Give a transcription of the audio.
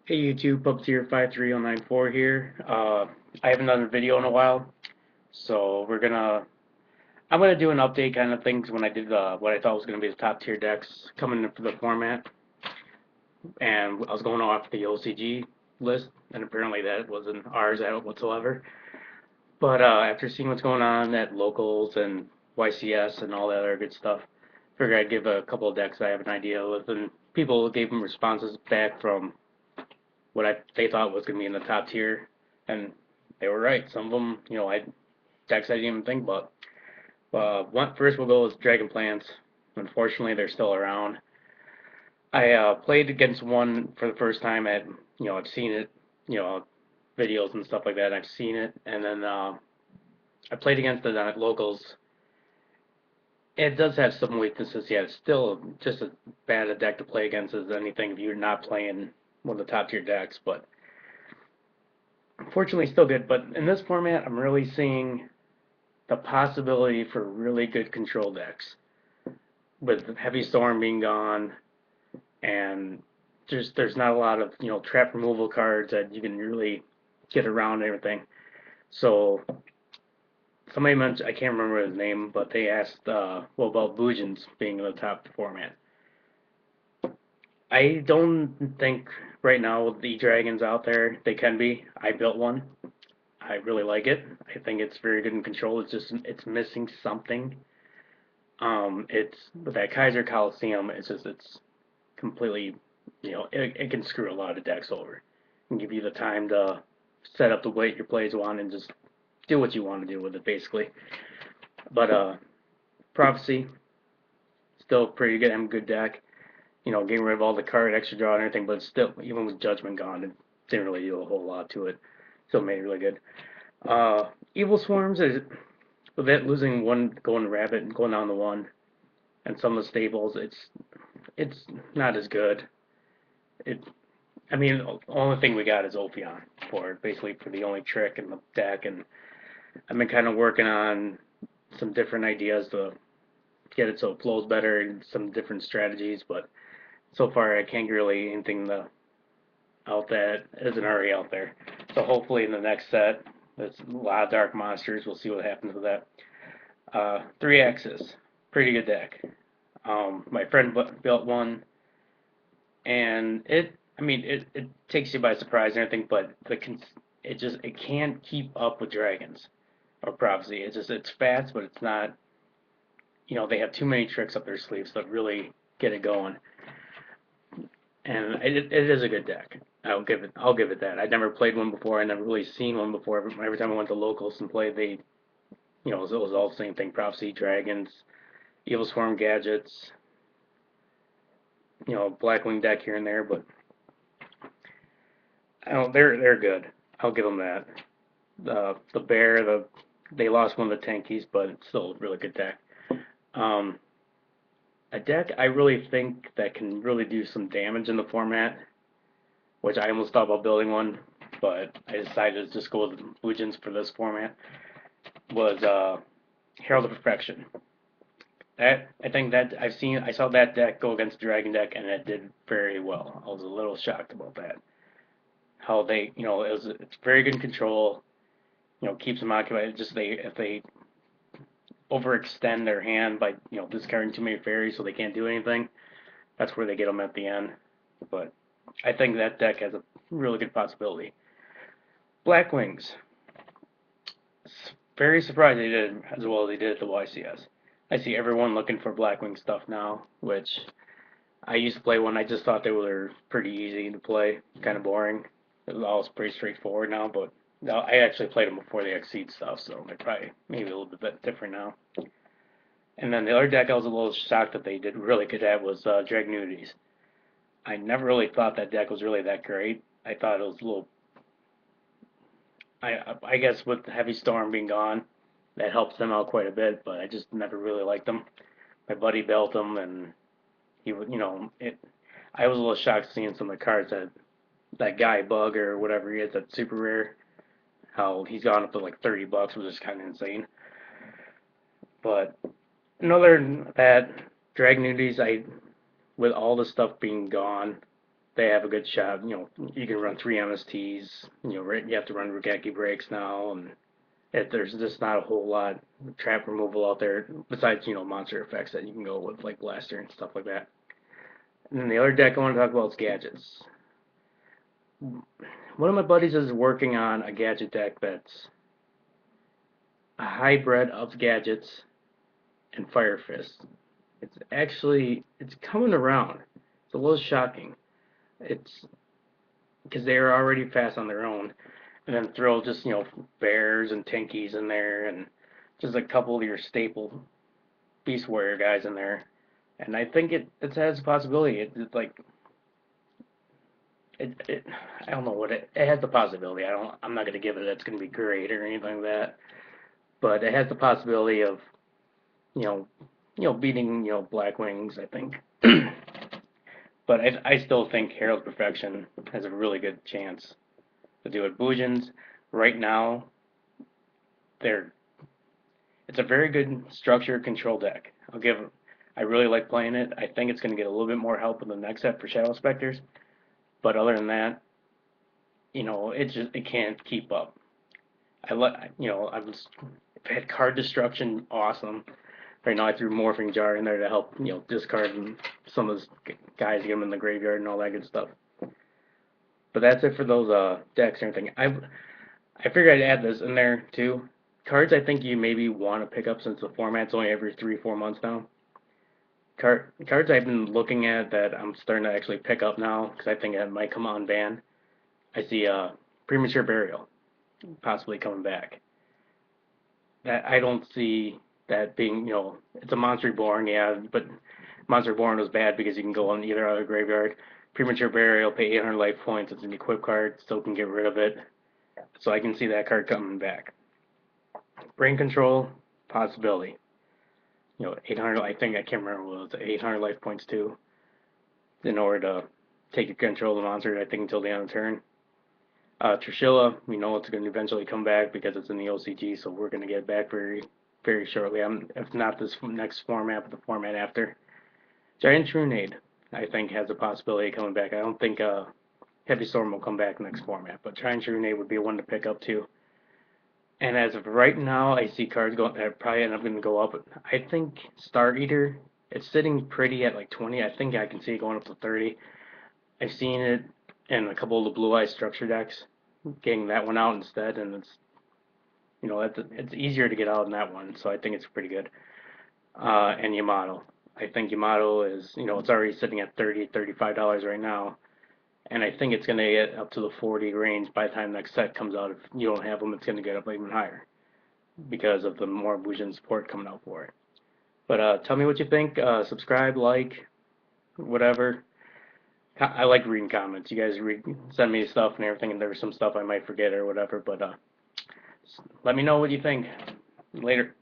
Hey YouTube, Puppeteer53094 here. I haven't done a video in a while, so I'm gonna do an update kind of things when I did what I thought was gonna be the top tier decks coming in for the format, and I was going off the OCG list, and apparently that wasn't ours at whatsoever. But after seeing what's going on at locals and YCS and all that other good stuff, figured I'd give a couple of decks I have an idea of, and people gave them responses back from they thought was going to be in the top tier, and they were right. Some of them, decks I didn't even think about. First we'll go with Dragon Plants. Unfortunately, they're still around. I played against one for the first time I've seen it, you know, videos and stuff like that. I've seen it, and then I played against it at locals. It does have some weaknesses. Yeah, it's still just as bad a deck to play against as anything if you're not playing one of the top tier decks. But fortunately, still good. But in this format, I'm really seeing the possibility for really good control decks with Heavy Storm being gone, and there's not a lot of trap removal cards that you can really get around and everything. So somebody mentioned, I can't remember his name, but they asked what about Bujins being in the top format. I don't think right now with the dragons out there they can be. I built one. I really like it. I think it's very good in control. It's missing something. It's with that Kaiser Coliseum. It's completely, it can screw a lot of decks over and give you the time to set up the way your plays want and just do what you want to do with it basically. But Prophecy still pretty good. I'm a good deck. Getting rid of all the card extra draw and everything, but still, even with Judgment gone, it didn't really do a whole lot to it. Still made it really good. Evil Swarms is with it losing one, going rabbit and going down to one, and some of the staples, it's not as good. It, I mean, the only thing we got is Ophion for it, basically for the only trick in the deck, and I've been kind of working on some different ideas to get it so it flows better and some different strategies, but so far I can't really anything out that isn't already out there. So hopefully in the next set, there's a lot of dark monsters. We'll see what happens with that. Three axes, pretty good deck. My friend built one, and it takes you by surprise and everything, but it can't keep up with dragons or prophecy. It's fast, but it's not. They have too many tricks up their sleeves to really get it going, and it is a good deck. I'll give it that. I'd never played one before. I never really seen one before. Every time I went to locals and played, it was all the same thing: prophecy, dragons, evil swarm gadgets, Blackwing deck here and there, but I don't. They're good. I'll give them that. The bear, they lost one of the tankies, but it's still a really good deck. Um, a deck I really think that can really do some damage in the format, which I almost thought about building one, but I decided to just go with Bujins for this format, was Herald of Perfection. I saw that deck go against the Dragon deck, and it did very well. I was a little shocked about that. How it's very good control. Keeps them occupied. Just if they overextend their hand by discarding too many fairies, so they can't do anything, that's where they get them at the end. But I think that deck has a really good possibility. Black Wings. Very surprised they did as well as they did at the YCS. I see everyone looking for Blackwing stuff now, which I used to play one. I just thought they were pretty easy to play, kind of boring. It was all pretty straightforward now, but I actually played them before the Exceed stuff, so they're probably maybe a little bit different now. And then the other deck I was a little shocked that they did really good at was Dragnudities. I never really thought that deck was really that great. I thought it was a little. I guess with Heavy Storm being gone, that helps them out quite a bit, but I just never really liked them. My buddy built them, and he would, it. I was a little shocked seeing some of the cards that guy Bug or whatever he is, that's super rare. How he's gone up to like $30, which is kind of insane. But other than that, Dragnudities, with all the stuff being gone, they have a good shot. You know, you can run 3 MSTs. You know, you have to run Rugeki brakes now, and there's just not a whole lot of trap removal out there besides, you know, monster effects that you can go with, like Blaster and stuff like that. And then the other deck I want to talk about is gadgets. One of my buddies is working on a gadget deck that's a hybrid of gadgets and Fire Fist. It's coming around. It's a little shocking. It's because they're already fast on their own, and then throw just, you know, bears and tankies in there, and just a couple of your staple Beast Warrior guys in there, and I think it has a possibility. It's like it I don't know what it has the possibility. I'm not gonna give it it's gonna be great or anything like that, but it has the possibility of, you know, beating, you know, Black Wings, I think. But I still think Herald's Perfection has a really good chance to do it. Bujins, right now, they're it's a very good structure control deck. I really like playing it. I think it's going to get a little bit more help in the next set for Shadow Specters, but other than that, you know, it can't keep up. You know, I've had card destruction, awesome. Right now I threw Morphing Jar in there to help, you know, discard some of those guys, get them in the graveyard and all that good stuff. But that's it for those decks and everything. I figured I'd add this in there too. Cards I think you maybe want to pick up since the format's only every 3-4 months now. Cards I've been looking at that I'm starting to actually pick up now because I think it might come on ban. I see Premature Burial possibly coming back. That I don't see that being, you know, it's a Monster Reborn, yeah, but Monster Reborn was bad because you can go on either other graveyard. Premature Burial, pay 800 life points, it's an equip card, still can get rid of it. So I can see that card coming back. Brain Control, possibility. You know, 800, I think, I can't remember what it was, 800 life points too, in order to take control of the monster, I think, until the end of the turn. Trishula, we know it's going to eventually come back because it's in the OCG, so we're going to get it back very, very shortly. If not this next format, but the format after. Giant Trunade, I think, has a possibility of coming back. I don't think Heavy Storm will come back next format, but Giant Trunade would be one to pick up too. And as of right now, I see cards going that probably end up going to go up. I think Star Eater, it's sitting pretty at like 20. I think I can see it going up to 30. I've seen it in a couple of the Blue Eye structure decks, getting that one out instead, and it's, you know, it's easier to get out in that one, so I think it's pretty good. And Yamato. I think Yamato is, you know, it's already sitting at $30, $35 right now. And I think it's going to get up to the 40 range by the time next set comes out. If you don't have them, it's going to get up even higher because of the more Bujin support coming out for it. But tell me what you think. Subscribe, like, whatever. I like reading comments. You guys send me stuff and everything, and there's some stuff I might forget or whatever. But let me know what you think. Later.